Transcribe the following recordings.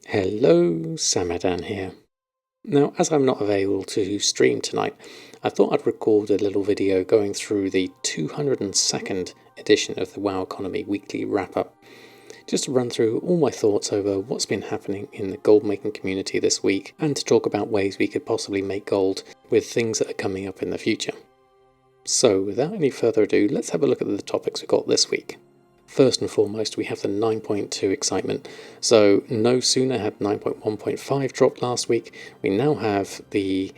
Hello, Samadan here. Now, as I'm not available to stream tonight, I thought I'd record a little video going through the 202nd edition of the WoW Economy Weekly Wrap-Up, just to run through all my thoughts over what's been happening in the gold making community this week, and to talk about ways we could possibly make gold with things that are coming up in the future. So, without any further ado, let's have a look at the topics we got this week. First and foremost, we have the 9.2 excitement. So no sooner had 9.1.5 dropped last week, we now have the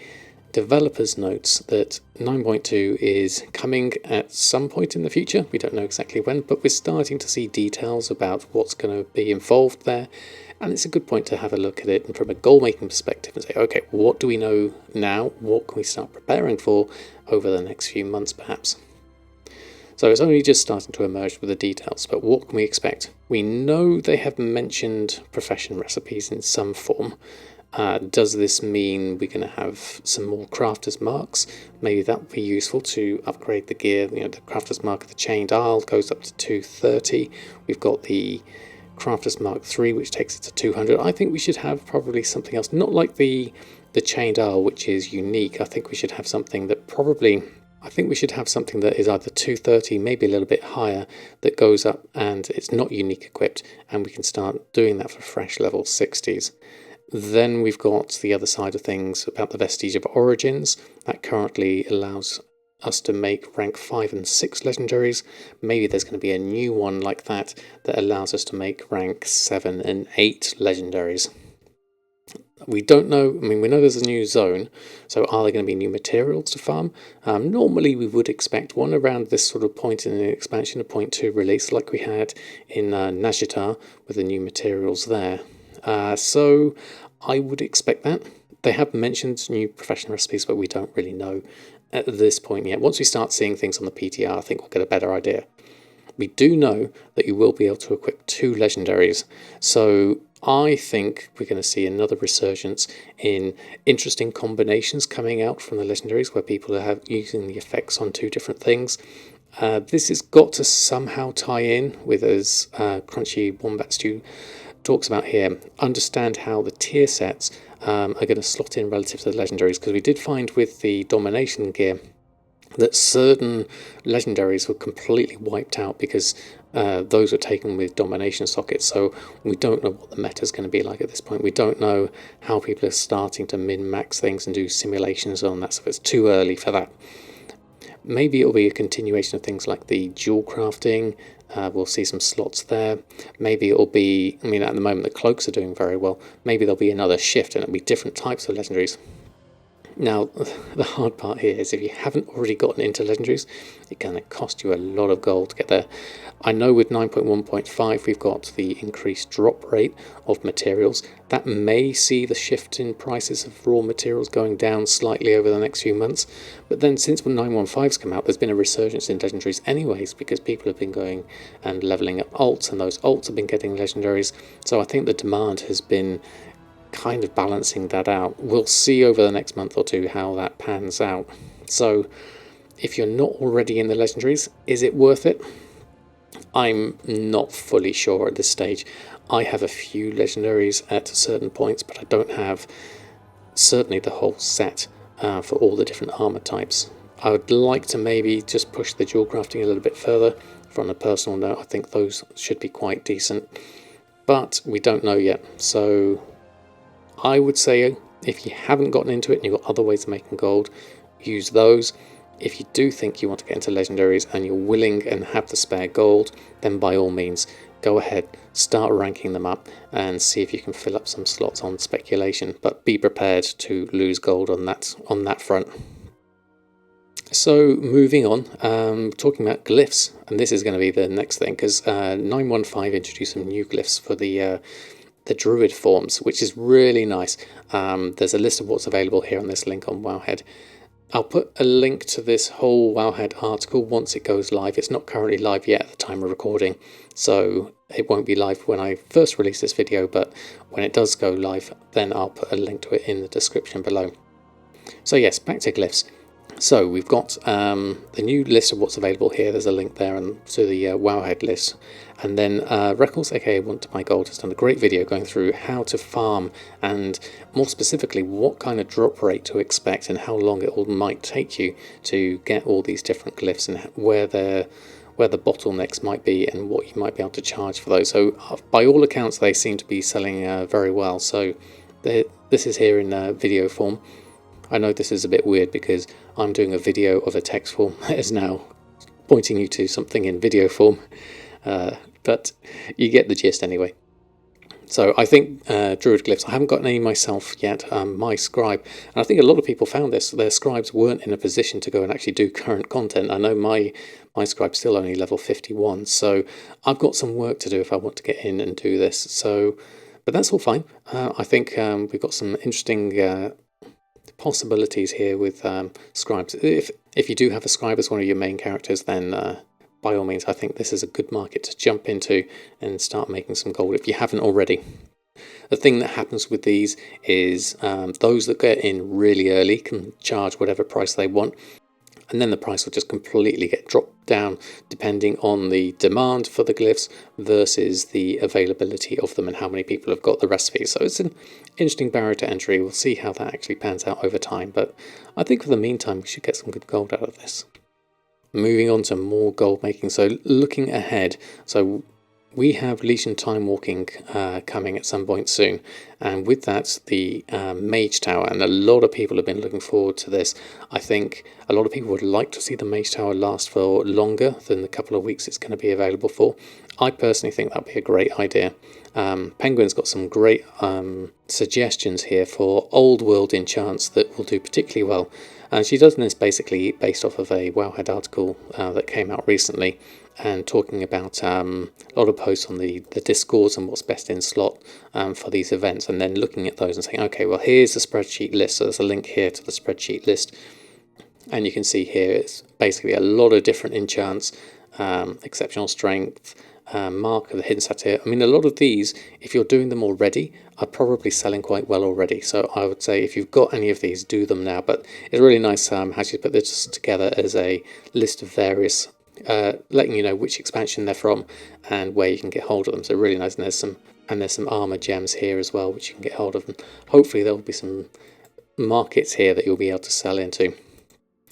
developers' notes that 9.2 is coming at some point in the future. We don't know exactly when, but we're starting to see details about what's going to be involved there. And it's a good point to have a look at it from a goal-making perspective and say, okay, what do we know now? What can we start preparing for over the next few months, perhaps? So it's only just starting to emerge with the details, but what can we expect? We know they have mentioned profession recipes in some form. Does this mean we're going to have some more crafter's marks? Maybe that would be useful to upgrade the gear. You know, the crafter's mark of the chained isle goes up to 230. We've got the crafter's mark 3, which takes it to 200. I think we should have probably something else, not like the chained isle, which is unique. I think we should have something that is either 230, maybe a little bit higher, that goes up and it's not unique equipped, and we can start doing that for fresh level 60s. Then we've got the other side of things about the Vestige of Origins. That currently allows us to make rank 5 and 6 legendaries. Maybe there's going to be a new one like that that allows us to make rank 7 and 8 legendaries. We don't know, we know there's a new zone, so are there going to be new materials to farm? Normally we would expect one around this sort of point in the expansion, a 0.2 release like we had in Nazjatar with the new materials there. So I would expect that. They have mentioned new professional recipes, but we don't really know at this point yet. Once we start seeing things on the PTR, I think we'll get a better idea. We do know that you will be able to equip 2 legendaries, so I think we're going to see another resurgence in interesting combinations coming out from the legendaries where people are using the effects on 2 different things. This has got to somehow tie in with, as Crunchy Wombat Stew talks about here, understand how the tier sets are going to slot in relative to the legendaries, because we did find with the domination gear that certain legendaries were completely wiped out because those were taken with domination sockets. So we don't know what the meta is going to be like at this point. We don't know how people are starting to min-max things and do simulations on that, so it's too early for that. Maybe it'll be a continuation of things like the dual crafting. We'll see some slots there. Maybe it'll be, at the moment the cloaks are doing very well. Maybe there'll be another shift and it'll be different types of legendaries. Now, the hard part here is if you haven't already gotten into legendaries, it's going to cost you a lot of gold to get there. I know with 9.1.5 we've got the increased drop rate of materials. That may see the shift in prices of raw materials going down slightly over the next few months. But then since 9.15's come out, there's been a resurgence in legendaries anyways, because people have been going and levelling up alts, and those alts have been getting legendaries. So I think the demand has been kind of balancing that out. We'll see over the next month or two how that pans out. So if you're not already in the legendaries, is it worth it? I'm not fully sure at this stage. I have a few legendaries at certain points, but I don't have certainly the whole set for all the different armor types. I would like to maybe just push the dual crafting a little bit further. From a personal note, I think those should be quite decent, but we don't know yet. So I would say if you haven't gotten into it and you've got other ways of making gold, use those. If you do think you want to get into legendaries and you're willing and have the spare gold, then by all means go ahead, start ranking them up and see if you can fill up some slots on speculation, but be prepared to lose gold on that front. So moving on, talking about glyphs, and this is going to be the next thing, because 9.15 introduced some new glyphs for the Druid forms, which is really nice. There's a list of what's available here on this link on Wowhead. I'll put a link to this whole Wowhead article once it goes live. It's not currently live yet at the time of recording, so it won't be live when I first release this video, but when it does go live, then I'll put a link to it in the description below. So yes, back to glyphs. So we've got the new list of what's available here. There's a link there and to the Wowhead list. And then Reckles, aka Want to Buy Gold, has done a great video going through how to farm and more specifically what kind of drop rate to expect and how long it all might take you to get all these different glyphs and where the bottlenecks might be and what you might be able to charge for those. So by all accounts they seem to be selling very well. So this is here in video form. I know this is a bit weird because I'm doing a video of a text form that is now pointing you to something in video form, but you get the gist anyway. So I think Druid Glyphs, I haven't gotten any myself yet, my scribe, and I think a lot of people found this, their scribes weren't in a position to go and actually do current content. I know my scribe's still only level 51, so I've got some work to do if I want to get in and do this. So, but that's all fine. I think we've got some interesting possibilities here with scribes. If you do have a scribe as one of your main characters, then by all means I think this is a good market to jump into and start making some gold if you haven't already. The thing that happens with these is those that get in really early can charge whatever price they want, and then the price will just completely get dropped down depending on the demand for the glyphs versus the availability of them and how many people have got the recipes. So it's an interesting barrier to entry. We'll see how that actually pans out over time, but I think for the meantime we should get some good gold out of this. Moving on to more gold making, so looking ahead, so we have Legion Time Walking coming at some point soon, and with that the Mage Tower, and a lot of people have been looking forward to this. I think a lot of people would like to see the Mage Tower last for longer than the couple of weeks it's going to be available for. I personally think that'd be a great idea. Penguin's got some great suggestions here for old world enchants that will do particularly well, and she does this basically based off of a Wowhead article that came out recently, and talking about a lot of posts on the Discords and what's best in slot for these events, and then looking at those and saying, okay, well here's the spreadsheet list. So there's a link here to the spreadsheet list, and you can see here it's basically a lot of different enchants, exceptional strength, mark of the hidden satyr. I mean, a lot of these, if you're doing them already, are probably selling quite well already. So I would say if you've got any of these, do them now. But it's really nice how she put this together as a list of various, letting you know which expansion they're from and where you can get hold of them. So really nice. And there's some armor gems here as well, which you can get hold of. And hopefully there'll be some markets here that you'll be able to sell into.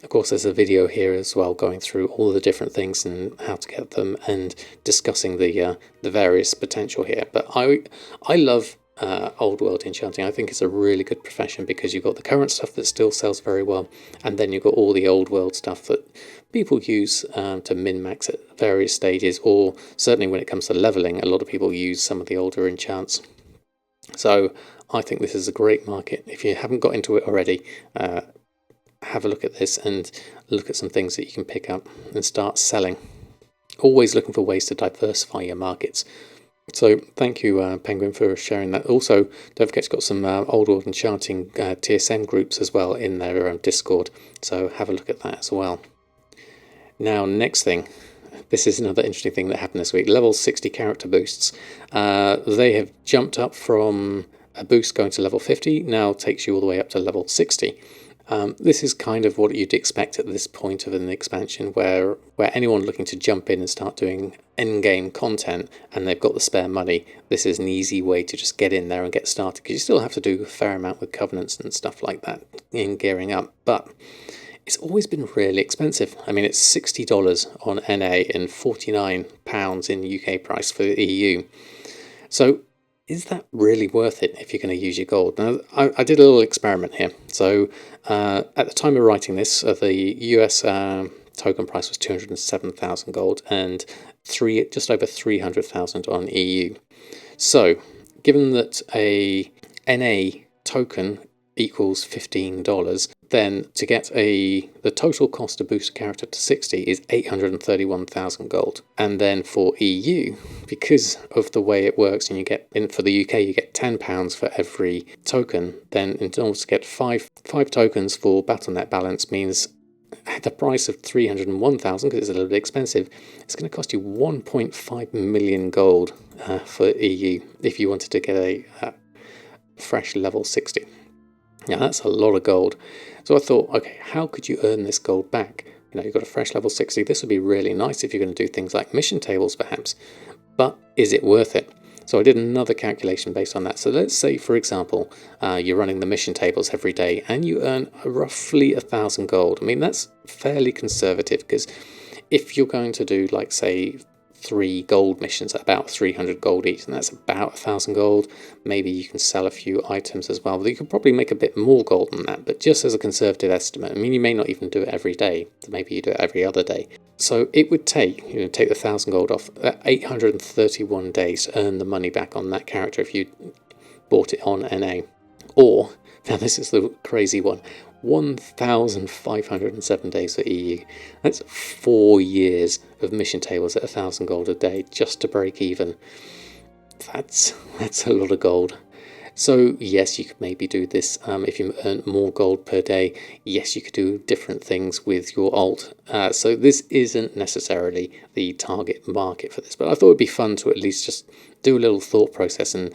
Of course, there's a video here as well going through all the different things and how to get them and discussing the various potential here. But I love old world enchanting. I think it's a really good profession because you've got the current stuff that still sells very well, and then you've got all the old world stuff that people use to min-max at various stages, or certainly when it comes to leveling, a lot of people use some of the older enchants. So I think this is a great market. If you haven't got into it already, have a look at this and look at some things that you can pick up and start selling. Always looking for ways to diversify your markets. So thank you, Penguin, for sharing that. Also, don't forget it's got some old world enchanting TSM groups as well in their Discord, so have a look at that as well. Now, next thing, this is another interesting thing that happened this week. Level 60 character boosts. They have jumped up from a boost going to level 50, now takes you all the way up to level 60. This is kind of what you'd expect at this point of an expansion, where anyone looking to jump in and start doing in-game content and they've got the spare money, this is an easy way to just get in there and get started, because you still have to do a fair amount with covenants and stuff like that in gearing up, but it's always been really expensive. I mean, it's $60 on NA and £49 in UK price for the EU. So is that really worth it if you're going to use your gold? Now, I did a little experiment here. So at the time of writing this, the US token price was 207,000 gold and just over 300,000 on EU. So given that a NA token equals $15, then to get the total cost to boost a character to 60 is 831,000 gold. And then for EU, because of the way it works, and you get for the UK you get £10 for every token, then in order to get five tokens for Battle.net balance means at the price of 301,000, because it's a little bit expensive, it's going to cost you 1.5 million gold for EU if you wanted to get a fresh level 60. Now that's a lot of gold. So I thought, okay, how could you earn this gold back? You've got a fresh level 60. This would be really nice if you're going to do things like mission tables perhaps. But is it worth it? So I did another calculation based on that. So let's say, for example, you're running the mission tables every day and you earn roughly 1,000 gold. I mean, that's fairly conservative, because if you're going to do, like, say, 3 gold missions at about 300 gold each, and that's about 1,000 gold. Maybe you can sell a few items as well, but you could probably make a bit more gold than that. But just as a conservative estimate, I mean, you may not even do it every day. Maybe you do it every other day. So it would take, take the 1,000 gold off, 831 days to earn the money back on that character if you bought it on NA. Or, now this is the crazy one, 1,507 days for EU. That's 4 years of mission tables at 1,000 gold a day just to break even. That's a lot of gold. So yes, you could maybe do this if you earn more gold per day. Yes, you could do different things with your alt. So this isn't necessarily the target market for this, but I thought it'd be fun to at least just do a little thought process and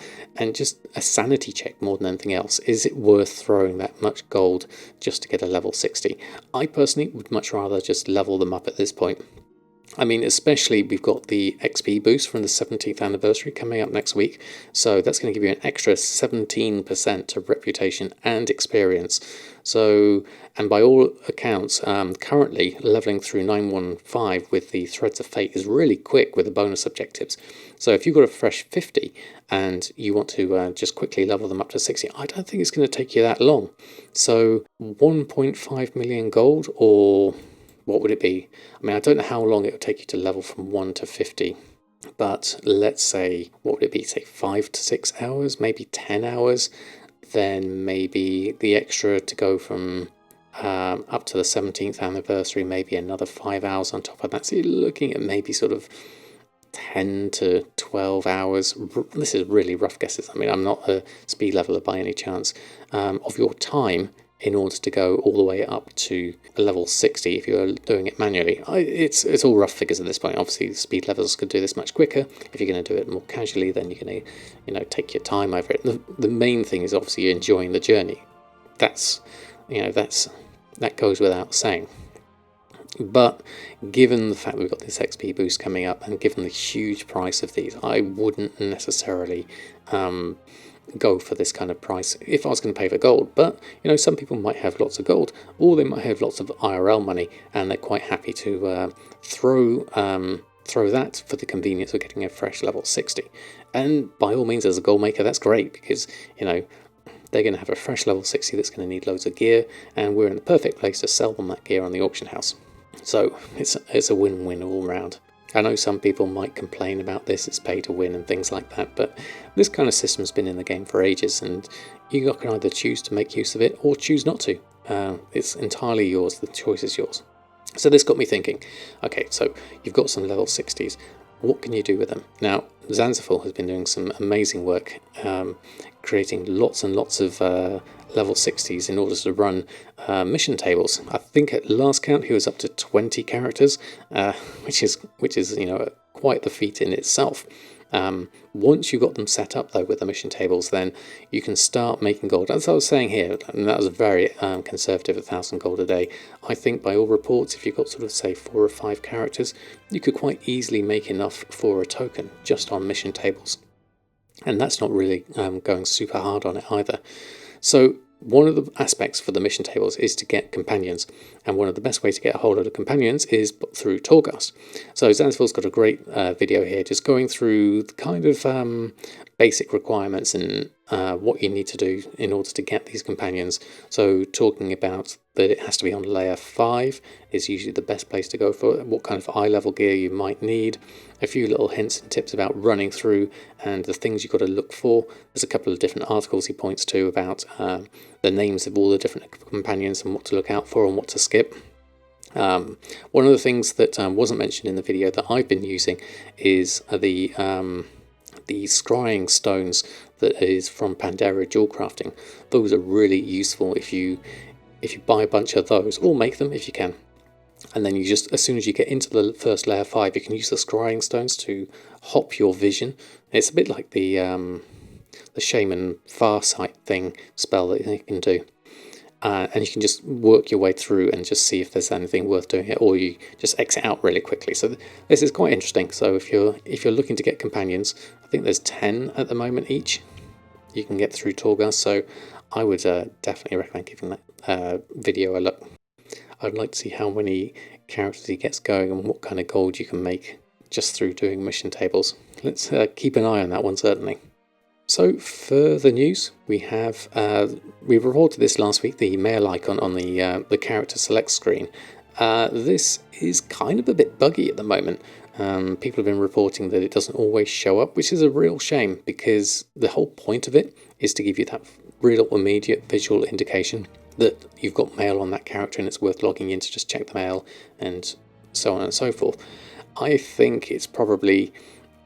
just a sanity check more than anything else. Is it worth throwing that much gold just to get a level 60? I personally would much rather just level them up at this point. I mean, especially we've got the XP boost from the 17th anniversary coming up next week. So that's going to give you an extra 17% of reputation and experience. So, and by all accounts, currently leveling through 915 with the Threads of Fate is really quick with the bonus objectives. So if you've got a fresh 50 and you want to just quickly level them up to 60, I don't think it's going to take you that long. So 1.5 million gold, or what would it be? I mean, I don't know how long it would take you to level from 1 to 50, but let's say, what would it be? Say 5 to 6 hours, maybe 10 hours. Then maybe the extra to go from up to the 17th anniversary, maybe another 5 hours on top of that. So you're looking at maybe sort of 10 to 12 hours. This is really rough guesses. I mean, I'm not a speed leveler by any chance, of your time in order to go all the way up to level 60 if you're doing it manually. It's all rough figures at this point. Obviously, speed levels could do this much quicker. If you're going to do it more casually, then you're going to take your time over it. The main thing is obviously enjoying the journey. That goes without saying. But given the fact that we've got this XP boost coming up, and given the huge price of these, I wouldn't necessarily go for this kind of price if I was going to pay for gold. But some people might have lots of gold, or they might have lots of IRL money, and they're quite happy to throw that for the convenience of getting a fresh level 60. And by all means, as a gold maker, that's great, because they're going to have a fresh level 60 that's going to need loads of gear, and we're in the perfect place to sell them that gear on the auction house. So it's a win-win all round. I know some people might complain about this, it's pay to win and things like that, but this kind of system's been in the game for ages, and you can either choose to make use of it or choose not to. It's entirely yours, the choice is yours. So this got me thinking, okay, so you've got some level 60s, what can you do with them? Now, Zanzibar has been doing some amazing work, creating lots and lots of level 60s in order to run mission tables. I think at last count he was up to 20 characters, which is quite the feat in itself. Once you got them set up though with the mission tables, then you can start making gold. As I was saying here, and that was very conservative, 1,000 gold a day. I think by all reports, if you've got sort of say 4 or 5 characters, you could quite easily make enough for a token just on mission tables. And that's not really going super hard on it either. So one of the aspects for the mission tables is to get companions, and one of the best ways to get a hold of the companions is through Torghast. So Zanzibar's got a great video here just going through the kind of basic requirements and what you need to do in order to get these companions. So talking about that it has to be on layer 5 is usually the best place to go for it, what kind of eye level gear you might need, a few little hints and tips about running through and the things you've got to look for. There's a couple of different articles he points to about the names of all the different companions and what to look out for and what to skip. One of the things that wasn't mentioned in the video that I've been using is the scrying stones that is from Pandera Jewel Crafting. Those are really useful if you buy a bunch of those, or make them if you can. And then you just, as soon as you get into the first layer 5, you can use the scrying stones to hop your vision. It's a bit like the Shaman Farsight thing spell that you can do. and you can just work your way through and just see if there's anything worth doing it, or you just exit out really quickly. So this is quite interesting. So if you're looking to get companions, I think there's 10 at the moment each. You can get through Torghast, so I would definitely recommend giving that video a look. I'd like to see how many characters he gets going and what kind of gold you can make just through doing mission tables. Let's keep an eye on that one, certainly. So for the news, we have we reported this last week, the mail icon on the character select screen. This is kind of a bit buggy at the moment. People have been reporting that it doesn't always show up, which is a real shame, because the whole point of it is to give you that real immediate visual indication that you've got mail on that character and it's worth logging in to just check the mail and so on and so forth. I think it's probably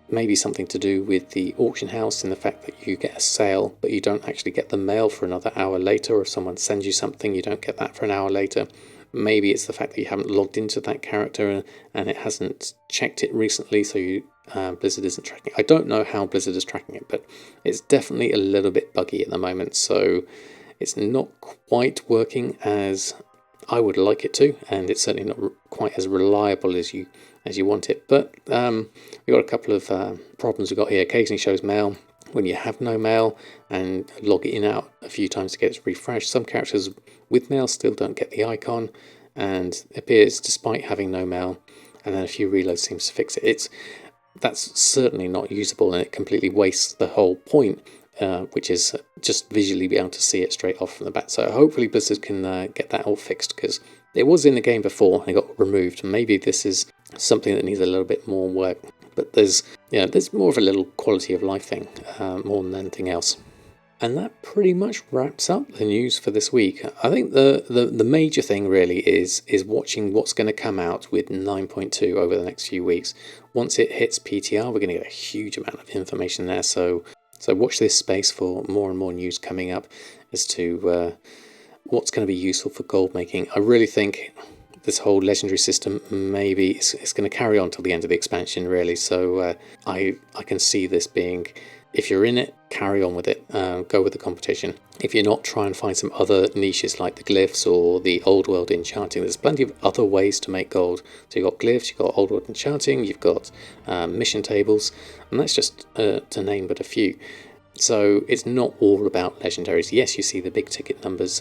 maybe something to do with the auction house and the fact that you get a sale but you don't actually get the mail for another hour later, or if someone sends you something you don't get that for an hour later. Maybe it's the fact that you haven't logged into that character and it hasn't checked it recently, so Blizzard isn't tracking it. I don't know how Blizzard is tracking it, but it's definitely a little bit buggy at the moment, so it's not quite working as I would like it to, and it's certainly not quite as reliable as you want it. But we've got a couple of problems we've got here. Occasionally shows mail when you have no mail, and log it in out a few times to get it refreshed. Some characters with mail still don't get the icon, and it appears despite having no mail, and then a few reloads seems to fix it. That's certainly not usable, and it completely wastes the whole point, which is just visually be able to see it straight off from the bat. So hopefully Blizzard can get that all fixed, because it was in the game before and it got removed. Maybe this is something that needs a little bit more work, but there's more of a little quality of life thing more than anything else. And that pretty much wraps up the news for this week. I think the major thing really is watching what's going to come out with 9.2 over the next few weeks. Once it hits PTR, we're going to get a huge amount of information there. So watch this space for more and more news coming up as to what's going to be useful for gold making. I really think this whole legendary system maybe it's going to carry on till the end of the expansion, really. So I can see this being, if you're in it, carry on with it, go with the competition. If you're not, try and find some other niches like the glyphs or the old world enchanting. There's plenty of other ways to make gold. So you've got glyphs, you've got old world enchanting, you've got mission tables, and that's just to name but a few. So it's not all about legendaries. Yes, you see the big ticket numbers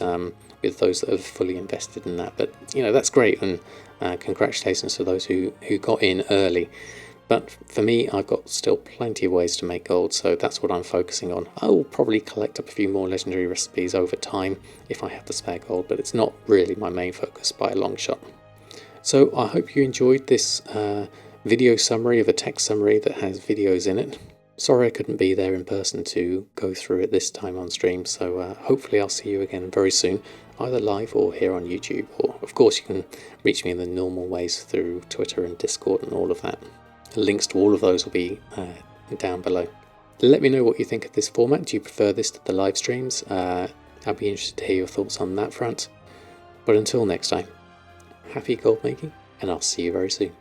with those that have fully invested in that, but that's great, and congratulations to those who got in early. But for me, I've got still plenty of ways to make gold, so that's what I'm focusing on. I will probably collect up a few more legendary recipes over time if I have the spare gold, but it's not really my main focus by a long shot. So I hope you enjoyed this video summary of a text summary that has videos in it. Sorry I couldn't be there in person to go through it this time on stream, so hopefully I'll see you again very soon, either live or here on YouTube, or of course you can reach me in the normal ways through Twitter and Discord and all of that. Links to all of those will be down below. Let me know what you think of this format. Do you prefer this to the live streams? I'd be interested to hear your thoughts on that front. But until next time, happy gold making, and I'll see you very soon.